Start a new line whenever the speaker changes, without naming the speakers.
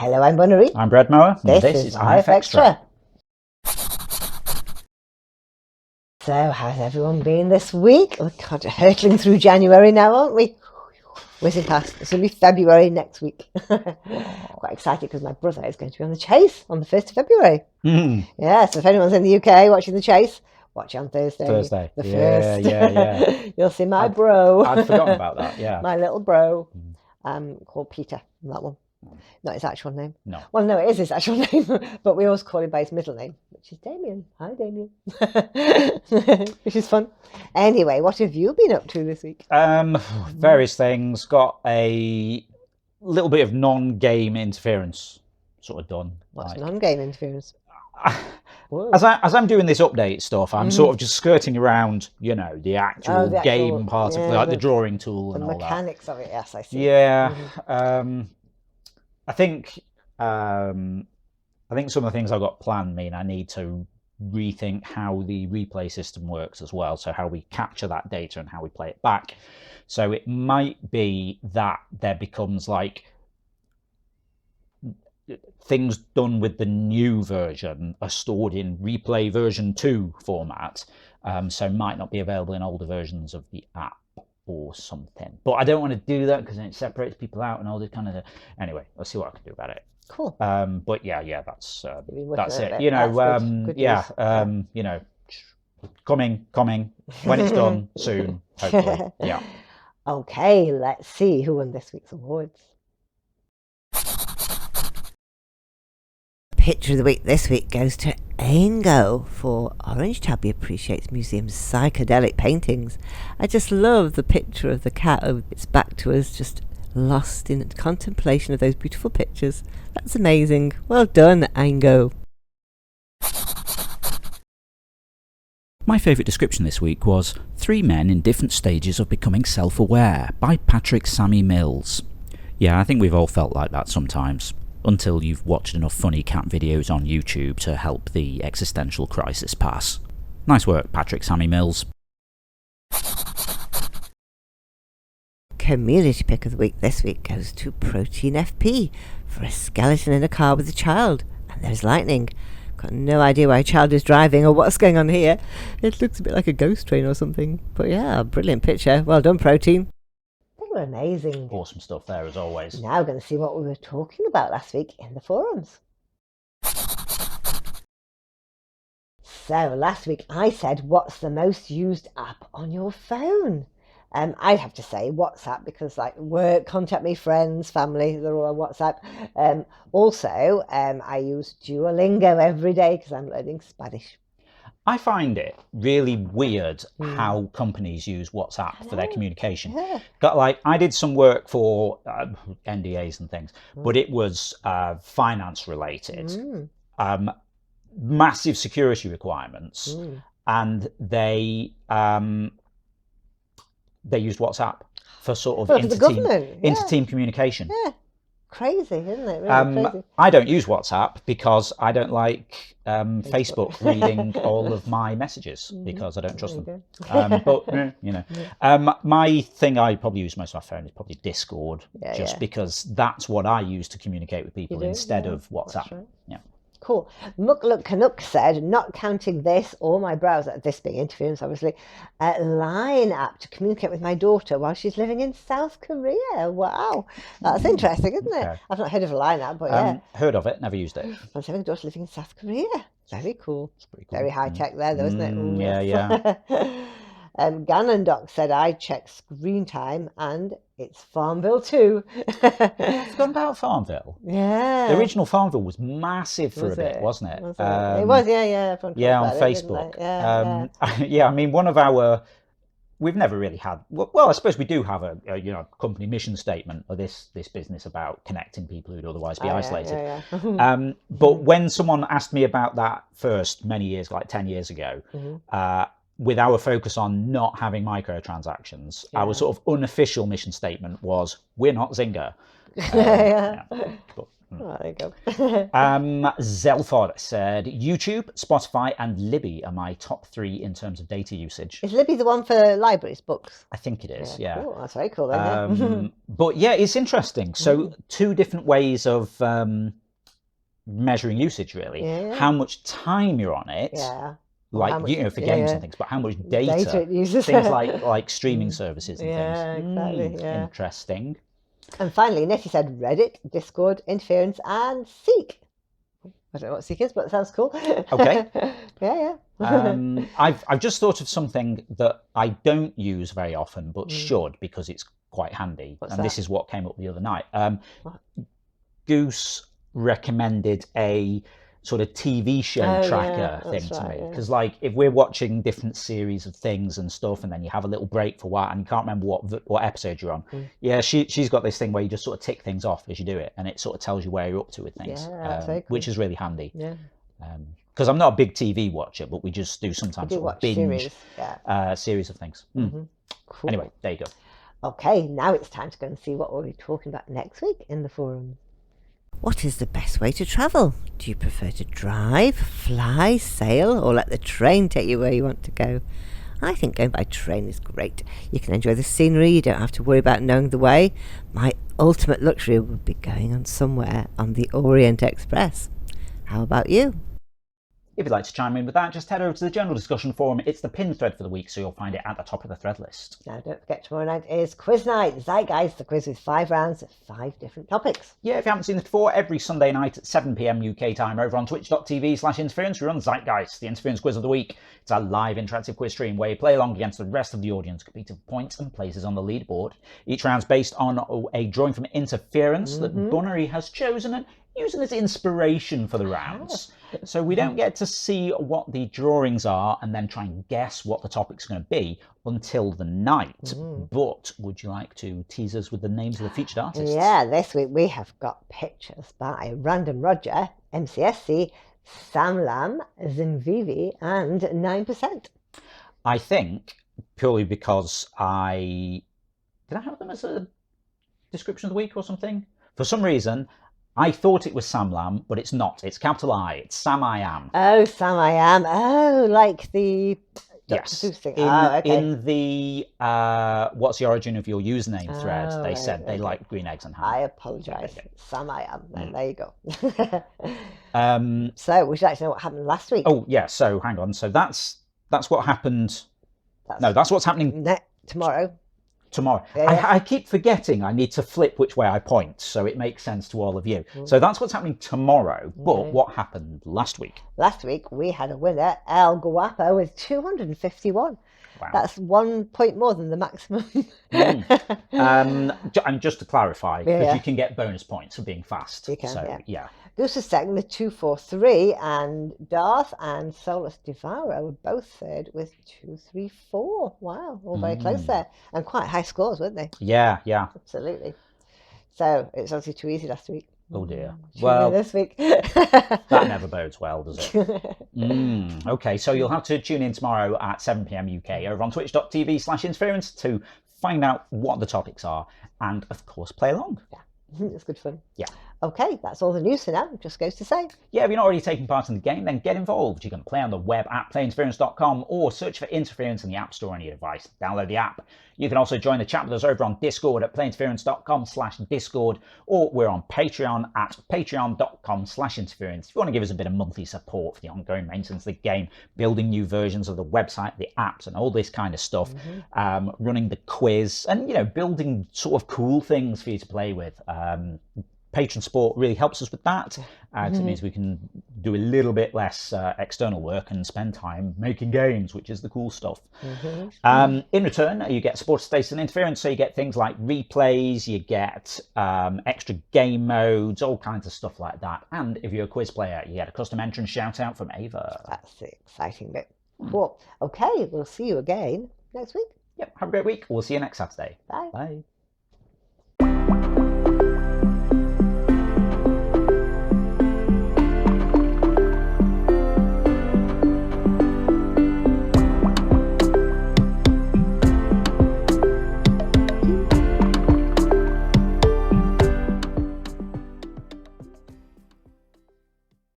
Hello, I'm Bunnery.
I'm Bread Mower.
This is IFXtra. So, how's everyone been this week? We're kind of hurtling through January now, aren't we? Whizzing past. It's going to be February next week. Quite excited because my brother is going to be on the Chase on the 1st of February. Yeah, so if anyone's in the UK watching the Chase, watch it on Thursday. The 1st.
Yeah.
You'll see my bro.
I'd forgotten about that, yeah.
My little bro, called Peter, that one. Not his actual name.
No.
Well, no, it is his actual name, but we always call him by his middle name, which is Damien. Hi, Damien. Which is fun. Anyway, what have you been up to this week?
Various things. Got a little bit of non-game interference sort of done.
What's non-game interference?
As I'm doing this update stuff, I'm sort of just skirting around, the actual game part of like the drawing tool and all that.
The mechanics of it, yes, I see.
Yeah. I think some of the things I've got planned mean I need to rethink how the replay system works as well. So how we capture that data and how we play it back. So it might be that there becomes like things done with the new version are stored in replay version 2 format. So might not be available in older versions of the app or something, but I don't want to do that because then it separates people out and all this kind of. Anyway, let's see what I can do about it.
Cool.
But yeah, that's it. Coming when it's done soon, hopefully. Yeah.
Okay, let's see who won this week's awards. Picture of the week this week goes to Aingo for Orange Tabby Appreciates Museum's psychedelic paintings. I just love the picture of the cat with its back to us, just lost in contemplation of those beautiful pictures. That's amazing. Well done, Aingo.
My favourite description this week was 3 men in different stages of becoming self-aware by Patrick Sammy Mills. Yeah, I think we've all felt like that sometimes, until you've watched enough funny cat videos on YouTube to help the existential crisis pass. Nice work, Patrick Sammy Mills.
Community pick of the week this week goes to Protein FP for a skeleton in a car with a child. And there's lightning. Got no idea why a child is driving or what's going on here. It looks a bit like a ghost train or something. But yeah, brilliant picture. Well done, Protein. They were amazing.
Awesome stuff there as always.
Now we're going to see what we were talking about last week in the forums. So last week I said, what's the most used app on your phone? I'd have to say WhatsApp because like work, contact me, friends, family, they're all on WhatsApp. Also, I use Duolingo every day because I'm learning Spanish.
I find it really weird how companies use WhatsApp for their communication. Yeah. I did some work for NDAs and things, but it was finance related, massive security requirements, and they used WhatsApp for sort of inter-team communication.
Yeah. Crazy, isn't it? Really crazy.
I don't use WhatsApp because I don't like Facebook reading all of my messages because I don't trust them. But my thing I probably use most of my phone is probably Discord, because that's what I use to communicate with people instead of WhatsApp. Right. Yeah.
Cool. Mukluk Canuck said, not counting this or my browser, this being interference obviously, Line app to communicate with my daughter while she's living in South Korea. Wow. That's interesting, isn't it? Okay. I've not heard of a Line app, but yeah.
Heard of it, never used it.
I was having a daughter living in South Korea. Very cool.
It's pretty cool.
Very high tech there though, isn't it? Ooh,
yeah.
Ganondorf said, I check screen time and it's Farmville too.
I've forgotten about Farmville.
Yeah.
The original Farmville was massive for a bit, wasn't it?
It was, yeah.
On Facebook. Yeah, I mean, one of our... We've never really had... Well, I suppose we do have a company mission statement of this business about connecting people who'd otherwise be isolated. But when someone asked me about that first, many years, like 10 years ago, with our focus on not having microtransactions, our sort of unofficial mission statement was, we're not Zynga.
Oh, there you go.
Zelford said, YouTube, Spotify, and Libby are my top 3 in terms of data usage.
Is Libby the one for libraries, books?
I think it is, yeah.
Cool. That's very cool then,
But yeah, it's interesting. So 2 different ways of measuring usage, really.
Yeah.
How much time you're on it.
Yeah.
Like,
much,
you know, for games and things, but how much data
it uses.
things like streaming services and things.
Exactly. Yeah.
Interesting.
And finally, Nettie said Reddit, Discord, Interference, and Seek. I don't know what Seek is, but it sounds cool.
Okay.
yeah.
I've just thought of something that I don't use very often, but should, because it's quite handy.
What's
and
that?
This is what came up the other night. Goose recommended a sort of TV show tracker thing to me, because like if we're watching different series of things and stuff, and then you have a little break for a while and you can't remember what episode you're on, she's got this thing where you just sort of tick things off as you do it, and it sort of tells you where you're up to with things,
very cool.
which is really handy.
Yeah.
Because I'm not a big TV watcher, but we just do sometimes sort of binge series of things.
Cool.
Anyway, there you go.
Okay, now it's time to go and see what we'll be talking about next week in the forums. What is the best way to travel? Do you prefer to drive, fly, sail, or let the train take you where you want to go? I think going by train is great. You can enjoy the scenery, you don't have to worry about knowing the way. My ultimate luxury would be going on somewhere on the Orient Express. How about you?
If you'd like to chime in with that, just head over to the general discussion forum. It's the pinned thread for the week, so you'll find it at the top of the thread list.
Now, don't forget, tomorrow night is quiz night. Zeitgeist, the quiz with 5 rounds of 5 different topics.
Yeah, if you haven't seen this before, every Sunday night at 7 p.m. UK time over on twitch.tv/interference, we run Zeitgeist, the Interference Quiz of the Week. It's a live interactive quiz stream where you play along against the rest of the audience, competing for points and places on the leaderboard. Each round's based on a drawing from Interference that Bunnery has chosen and using as inspiration for the rounds. So we don't get to see what the drawings are and then try and guess what the topic's going to be until the night. But would you like to tease us with the names of the featured artists?
Yeah, this week we have got pictures by Random Roger, MCSC, Sam Lam, Zinvivi, and 9%.
I think purely because did I have them as a description of the week or something? For some reason, I thought it was Sam Lam, but it's not. It's capital I. It's Sam I Am.
Oh, Sam I Am. Oh, like the Dr. Seuss thing.
In the what's the origin of your username thread, they said they like green eggs and ham.
I apologise. Okay. Sam I Am. Then there you go. So, would you like to know what happened last week?
Oh, yeah. So, hang on. So that's what happened. That's what's happening
tomorrow.
Tomorrow. I keep forgetting I need to flip which way I point, so it makes sense to all of you. So that's what's happening tomorrow. But what happened last week? Last
week we had a winner, El Guapo, with 251. Wow. That's 1 point more than the maximum.
And just to clarify, because you can get bonus points for being fast.
You can,
so, yeah.
Goose was second with 243, and Darth and Solus Devaro were both third with 234. Wow, all very close there. And quite high scores, weren't they?
Yeah.
Absolutely. So it was obviously too easy last week.
Oh dear.
Well, this week.
That never bodes well, does it? Okay, so you'll have to tune in tomorrow at 7 p.m. UK over on twitch.tv/interference to find out what the topics are and, of course, play along.
Yeah, it's good fun.
Yeah.
Okay, that's all the news for now. Just goes to say.
Yeah, if you're not already taking part in the game, then get involved. You can play on the web at playinterference.com or search for Interference in the App Store on your device. Download the app. You can also join the chat with us over on Discord at playinterference.com/Discord, or we're on Patreon at patreon.com/interference. If you want to give us a bit of monthly support for the ongoing maintenance of the game, building new versions of the website, the apps, and all this kind of stuff, running the quiz, and building sort of cool things for you to play with. Patron support really helps us with that, because it means we can do a little bit less external work and spend time making games, which is the cool stuff. In return, you get supporter status and interference, so you get things like replays, you get extra game modes, all kinds of stuff like that. And if you're a quiz player, you get a custom entrance shout out from Ava.
That's the exciting bit. Cool. Okay, we'll see you again next week.
Yep, have a great week. We'll see you next Saturday.
Bye.
Bye.